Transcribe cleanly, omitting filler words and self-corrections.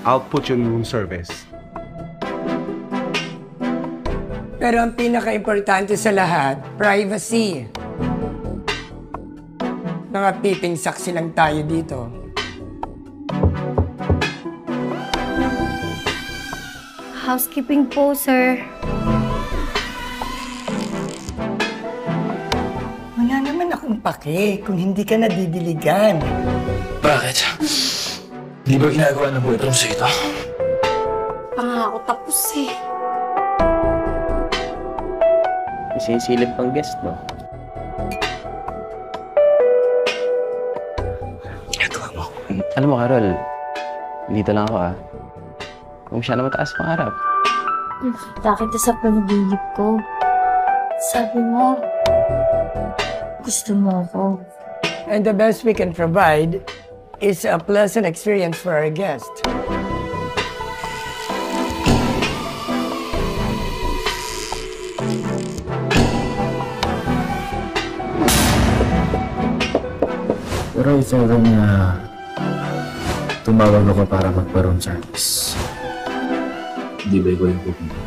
I'll put you in room service. Pero ang pinaka-importante sa lahat, privacy. Mga piping saksi lang tayo dito. Housekeeping po, sir. Wala naman akong pake kung hindi ka nadidiligan. Bakit? Di ba ginagawa ng boyfriend sa ito? Pangako tapos eh. Sinisilip pang guest, no? Ito mo. Alam mo, Carol, dito lang ako, ah. Kung siya na mataas pangarap. Nakita kita sa panaginip ko. Sabi mo, gusto mo ako. And the best we can provide is a pleasant experience for our guest. Pero if ever na tumawag ako para magpa-room service, di ba ikaw yung pupunta?